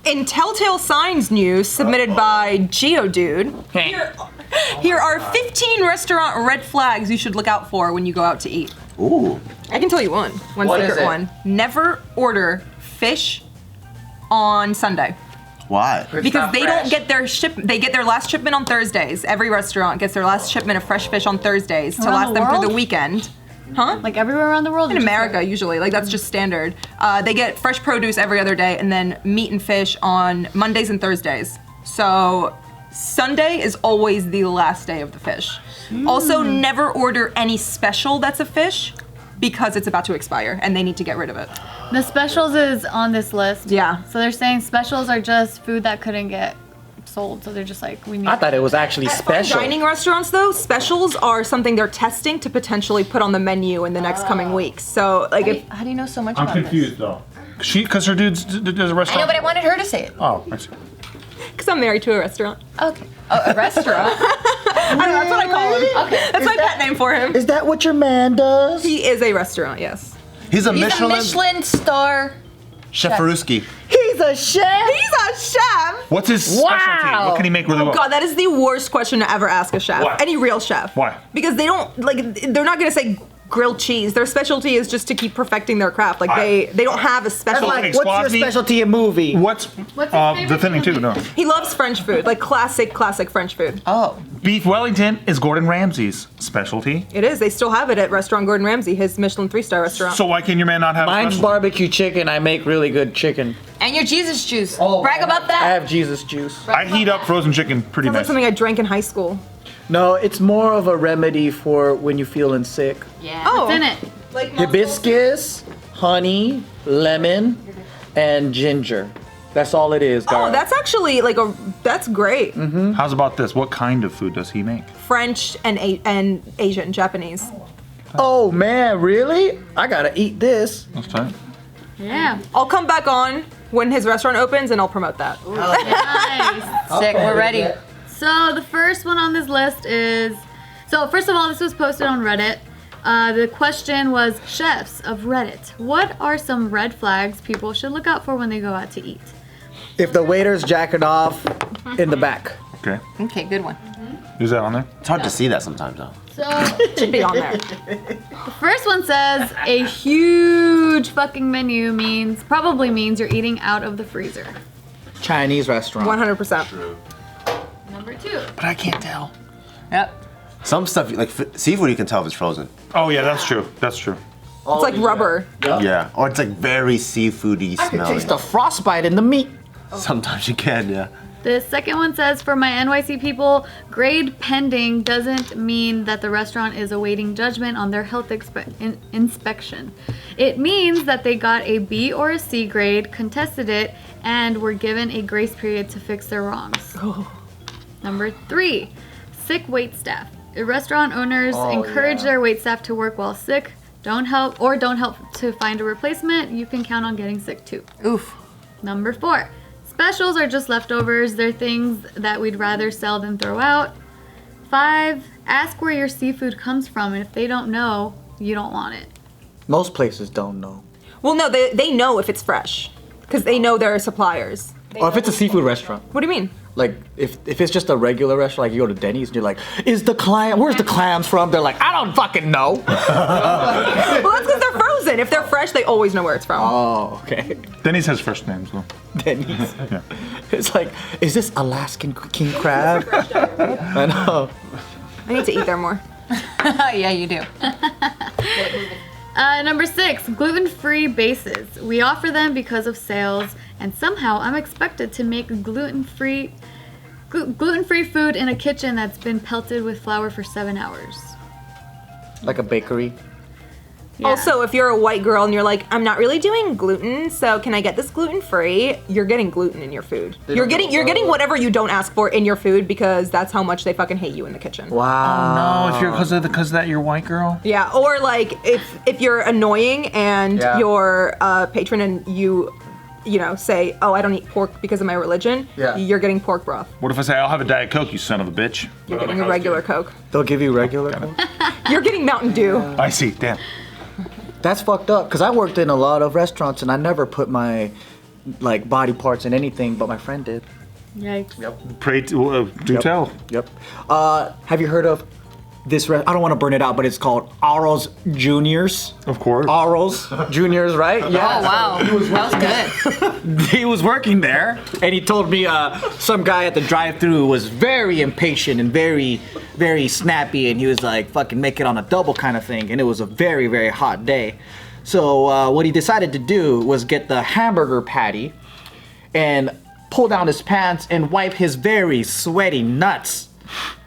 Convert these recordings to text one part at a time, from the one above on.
In Telltale Signs news submitted by Geodude, here are 15 restaurant red flags you should look out for when you go out to eat. Ooh. I can tell you one secret one. Never order fish on Sunday. Why? Because they don't get they get their last shipment on Thursdays. Every restaurant gets their last shipment of fresh fish on Thursdays to last them through the weekend. Huh? Like everywhere around the world? In America, usually. Like, that's just standard. They get fresh produce every other day and then meat and fish on Mondays and Thursdays. So Sunday is always the last day of the fish. Also, never order any special that's a fish because it's about to expire and they need to get rid of it. The specials is on this list. Yeah. So they're saying specials are just food that couldn't get sold. So they're just like, we need. I thought it was actually At special. fine dining restaurants, though, specials are something they're testing to potentially put on the menu in the next coming weeks. So, like, How do you know so much I'm about confused though. Because her dude's does a this? I restaurant. know, but I wanted her to say it. Oh, I see. because I'm married to a restaurant. Okay. Oh, a restaurant? I don't know, that's what I call him. Okay. That's my pet name for him. Is that what your man does? He is a restaurant, yes. He's a He's Michelin. a Michelin star. Chefaruski. He's a chef. He's a chef! What's his specialty? What can he make really well? God, that is the worst question to ever ask a chef. Why? Any real chef. Why? Because they don't, like, they're not gonna say grilled cheese. Their specialty is just to keep perfecting their craft. Like, they don't have a specialty. Like, Okay, what's squad your meat. specialty in movie? What's his favorite the thing too? food? No. He loves French food, like classic French food. Oh. Beef Wellington is Gordon Ramsay's specialty. It is. They still have it at Restaurant Gordon Ramsay, his Michelin 3-star restaurant. So why can your man not have a Mine's specialty? barbecue chicken. I make really good chicken. And your Jesus juice. Oh, Brag about I that. have Jesus juice. I heat up frozen chicken pretty Sounds like nice. something I drank in high school. No, it's more of a remedy for when you're feeling sick. Yeah. Oh. What's in it? Like Hibiscus, honey, lemon, and ginger. That's all it is, Oh, guys. that's actually like that's great. How's about this? What kind of food does he make? French and Asian, Japanese. Oh man, really? I gotta eat this. Let's try it. Yeah. I'll come back on when his restaurant opens and I'll promote that. Nice. Sick. We're ready. So the first one on this list is, so first of all, this was posted on Reddit. The question was, chefs of Reddit, what are some red flags people should look out for when they go out to eat? If the waiter's jacking off in the back. Okay. Okay, good one. Is that on there? It's hard to see that sometimes, though. So Should be on there. the first one says a huge fucking menu probably means you're eating out of the freezer. Chinese restaurant. 100%. Number 2. But I can't tell. Yep. Some stuff, like seafood, you can tell if it's frozen. Oh yeah, that's true. That's true. It's like rubber. Yeah. Or it's like very seafoody I can smelling. taste the frostbite in the meat. Sometimes you can, yeah. The second one says, for my NYC people, grade pending doesn't mean that the restaurant is awaiting judgment on their health inspection. It means that they got a B or a C grade, contested it, and were given a grace period to fix their wrongs. Number 3, sick wait staff. If restaurant owners encourage their wait staff to work while sick, don't help to find a replacement, you can count on getting sick too. Oof. Number 4, specials are just leftovers. They're things that we'd rather sell than throw out. 5, ask where your seafood comes from, and if they don't know, you don't want it. Most places don't know. Well, no, they know if it's fresh because they know their suppliers. Or if it's a seafood restaurant. What do you mean? Like, if it's just a regular restaurant, like you go to Denny's and you're like, where's the clams from? They're like, I don't fucking know. Well, that's because they're frozen. If they're fresh, they always know where it's from. Oh, okay. Denny's has first names though. Denny's. Yeah. It's like, is this Alaskan king crab? I know. I need to eat there more. Yeah, you do. Number 6, gluten-free bases. We offer them because of sales, and somehow I'm expected to make gluten-free food in a kitchen that's been pelted with flour for 7 hours. Like a bakery. Yeah. Also, if you're a white girl and you're like, I'm not really doing gluten, so can I get this gluten-free? You're getting gluten in your food. You're getting whatever you don't ask for in your food because that's how much they fucking hate you in the kitchen. Wow. No, if you're because of that you're white girl. Yeah, or like if you're annoying and you're a patron and you say, oh, I don't eat pork because of my religion, you're getting pork broth. What if I say I'll have a Diet Coke, you son of a bitch? You're getting a regular Coke. They'll give you regular Coke? You're getting Mountain Dew. I see. Damn. That's fucked up, because I worked in a lot of restaurants and I never put my like body parts in anything, but my friend did. Yikes. Pray to, do tell. Yep. Have you heard of this? I don't want to burn it out, but it's called Auro's Juniors. Of course. Auro's Juniors, right? Yeah. Oh wow, that was good. He was working there, and he told me some guy at the drive-thru was very impatient and very, very snappy, and he was like, "Fucking make it on a double kind of thing," and it was a very, very hot day. So what he decided to do was get the hamburger patty and pull down his pants and wipe his very sweaty nuts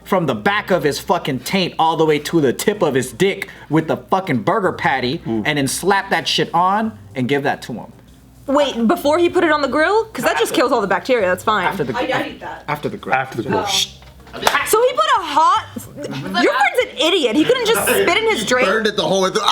from the back of his fucking taint all the way to the tip of his dick with the fucking burger patty, and then slap that shit on and give that to him. Wait, before he put it on the grill? Because that just kills all the bacteria. That's fine. After the I'd eat that. After the grill. After the grill. So he put a hot. Your friend's an idiot. He couldn't just spit in his drink. Burned it the whole way through.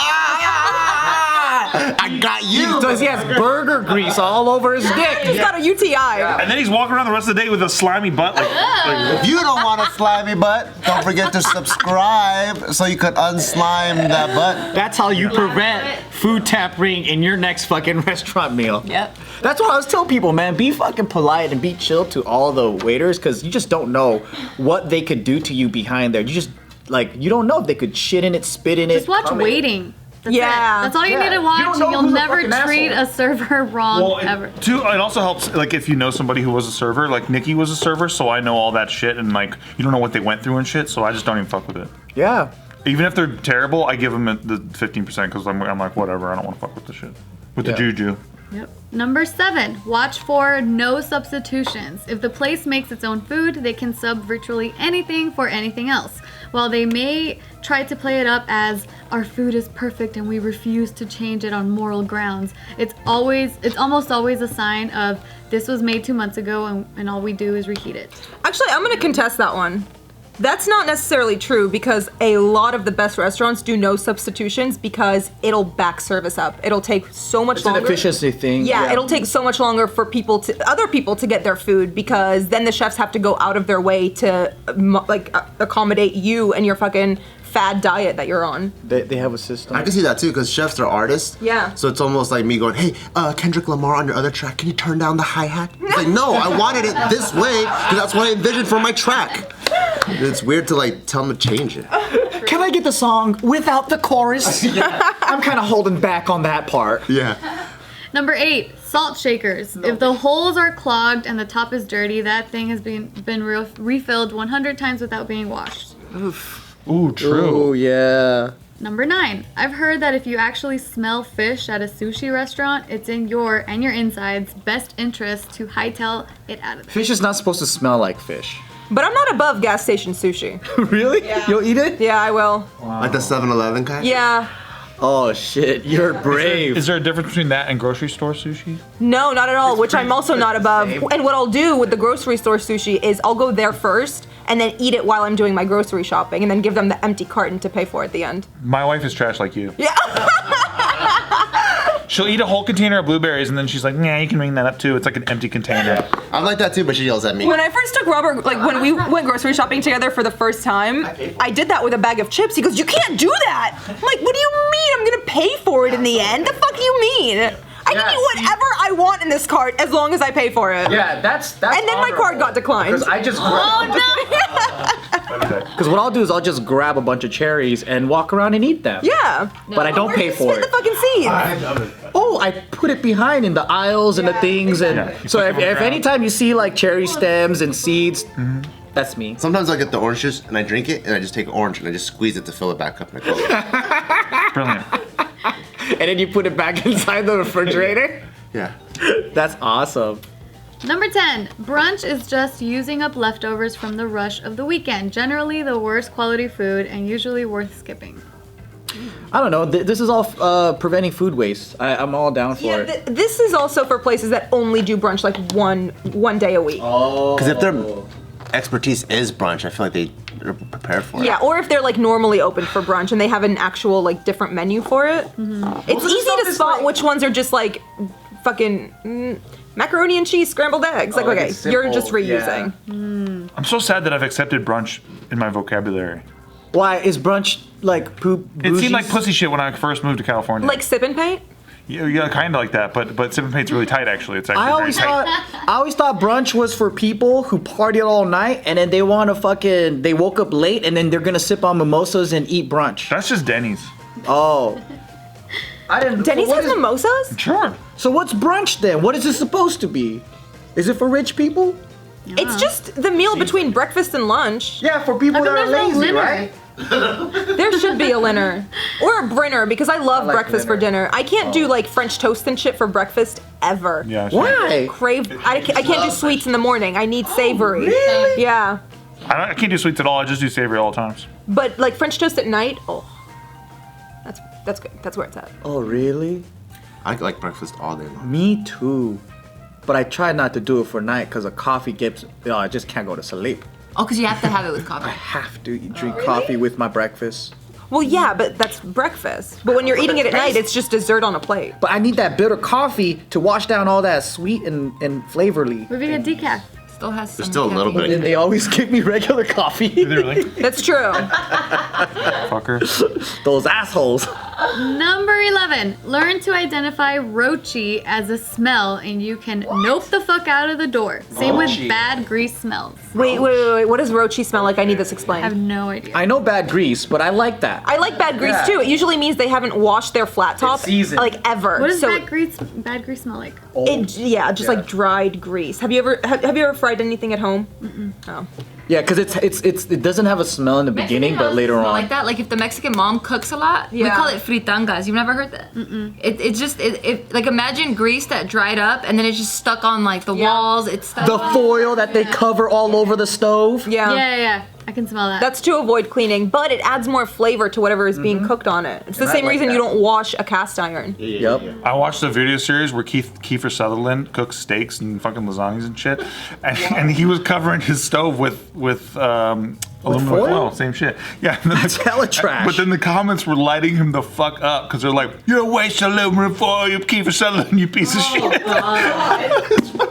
I got you. Because he has burger grease all over his dick. He's got a UTI. And then he's walking around the rest of the day with a slimy butt. Like If you don't want a slimy butt, don't forget to subscribe so you can unslime that butt. That's how you prevent food tampering in your next fucking restaurant meal. Yep. That's what I was telling people, man. Be fucking polite and be chill to all the waiters, because you just don't know what they could do to you behind there. You just, like, you don't know if they could shit in it, spit in it. Just watch cum in it. Waiting. That's Yeah. it. That's all you need to You watch, don't and know you'll who's a never fucking treat asshole. a server wrong ever. it also helps, like, if you know somebody who was a server. Like, Nikki was a server, so I know all that shit, and, like, you don't know what they went through and shit, so I just don't even fuck with it. Yeah. Even if they're terrible, I give them the 15% because I'm like, whatever, I don't want to fuck with the shit. With the juju. Yep. Number 7, watch for no substitutions. If the place makes its own food, they can sub virtually anything for anything else. While they may try to play it up as our food is perfect and we refuse to change it on moral grounds, it's almost always a sign of this was made 2 months ago and all we do is reheat it. Actually, I'm going to contest that one. That's not necessarily true because a lot of the best restaurants do no substitutions because it'll back service up. It'll take so much longer. It's an efficiency thing. Yeah, it'll take so much longer for other people to get their food because then the chefs have to go out of their way to accommodate you and your fucking fad diet that you're on. They have a system. I can see that too, because chefs are artists. Yeah. So it's almost like me going, hey, Kendrick Lamar on your other track, can you turn down the hi-hat? It's like, no, I wanted it this way, because that's what I envisioned for my track. It's weird to like tell them to change it. Can I get the song without the chorus? I'm kind of holding back on that part. Yeah. Number 8, salt shakers. If the holes are clogged and the top is dirty, that thing has been refilled 100 times without being washed. Ooh, true. Oh, yeah. Number 9, I've heard that if you actually smell fish at a sushi restaurant, it's in your and your inside's best interest to hightail it out of there. Fish is not supposed to smell like fish. But I'm not above gas station sushi. Really? Yeah. You'll eat it? Yeah, I will. Like the 7-Eleven kind? Yeah. Oh, shit. You're brave. Is there a difference between that and grocery store sushi? No, not at all, which I'm also not above. And what I'll do with the grocery store sushi is I'll go there first and then eat it while I'm doing my grocery shopping and then give them the empty carton to pay for at the end. My wife is trash like you. Yeah. She'll eat a whole container of blueberries and then she's like, nah, you can ring that up too. It's like an empty container. I'm like that too, but she yells at me. When I first took Robert, like when we went grocery shopping together for the first time, I did that with a bag of chips. He goes, you can't do that. I'm like, what do you mean? I'm gonna pay for it in the end? The fuck do you mean? I can eat whatever I want in this cart as long as I pay for it. Yeah, that's And then my card got declined. Because I just Because what I'll do is I'll just grab a bunch of cherries and walk around and eat them. Yeah. But I don't pay for Spit it. the fucking seeds. Oh, I put it behind in the aisles and the things, and so if anytime you see like cherry stems and seeds, that's me. Sometimes I get the orange juice and I drink it and I just take orange and I just squeeze it to fill it back up and I go. Brilliant. And then you put it back inside the refrigerator. Yeah. That's awesome. Number 10, brunch is just using up leftovers from the rush of the weekend. Generally the worst quality food and usually worth skipping. I don't know. This is all preventing food waste. I'm all down for it. This is also for places that only do brunch like one day a week. Because if their expertise is brunch, I feel like they're prepared for it. Yeah, or if they're like normally open for brunch and they have an actual like different menu for it. It's easy to spot which ones are just like fucking macaroni and cheese scrambled eggs. Like, okay, you're just reusing. Yeah. I'm so sad that I've accepted brunch in my vocabulary. Why is brunch like poop? It seemed like pussy shit when I first moved to California. Like sip and paint? Yeah, kind of like that, but Sip and Paint's really tight actually. It's actually I always very tight. thought brunch was for people who party all night and then they want to they woke up late and then they're gonna sip on mimosas and eat brunch. That's just Denny's. Oh. I didn't. Denny's has mimosas? Sure. So what's brunch then? What is it supposed to be? Is it for rich people? It's just the meal between breakfast and lunch. Yeah, for people that are lazy, right? There should be a Linner. Or a Brinner, because I love like breakfast for Linner. dinner. I can't do like French toast and shit for breakfast ever. Yeah. Sure. Why? I can't do sweets in the morning. I need savory. Really? Yeah. I can't do sweets at all. I just do savory all the times. But like French toast at night, that's good. That's where it's at. Oh, really? I like breakfast all day long. Me too. But I try not to do it for night because a coffee gets, I just can't go to sleep. Oh, because you have to have it with I coffee. have to drink coffee with my breakfast. Well, yeah, but that's breakfast. But when you're eating it at night, it's just dessert on a plate. But I need that bitter coffee to wash down all that sweet and flavorly. Maybe a decaf. Still has some There's still a little caffeine. bit. And they always give me regular coffee. Literally. That's true. Fucker. Those assholes. Number 11. Learn to identify roachy as a smell and you can nope the fuck out of the door. Same with Roachy. bad grease smells. Wait. What does roachy smell like? I need this I have explained. no idea. I know bad grease, but I like that. I like bad grease Yeah. too. It usually means they haven't washed their flat top seasoned. like ever. What does so bad grease smell like? just like dried grease. Have you ever fried anything at home? Oh. Yeah, because it doesn't have a smell in the beginning, but later Smell on. like that. Like if the Mexican mom cooks a lot, we Yeah. call it fritangas. You've never heard that? It's just like imagine grease that dried up and then it's just stuck on like the walls. It's stuck. The foil that they cover all over the stove. Yeah. I can smell that. That's to avoid cleaning, but it adds more flavor to whatever is being cooked on it. It's the And I same like reason that. you don't wash a cast iron. Yep. I watched a video series where Kiefer Sutherland cooks steaks and fucking lasagnas and shit, and he was covering his stove with aluminum foil? foil. Same shit. Yeah. That's hella trash. But then the comments were lighting him the fuck up because they're like, "You're wasting aluminum foil, you Kiefer Sutherland, you piece of shit."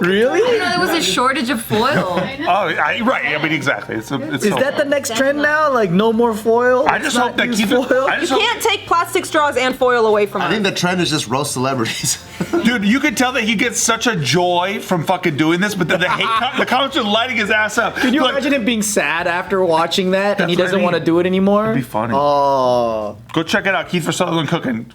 Really? You know, there was a shortage of foil. Right. I mean, exactly. It's Is that the next trend now? Like no more foil? I just Let's hope not that use Kiefer. foil? I just You hope, can't take plastic straws and foil away from I us. think the trend is just roast celebrities. dude, you could tell that he gets such a joy from fucking doing this, but then the comments are lighting his ass up. Can you Like, imagine him being sad after watching that and he That's what I doesn't want to mean. do it anymore? It'd be funny. Oh. Go check it out. Kiefer Sutherland cooking.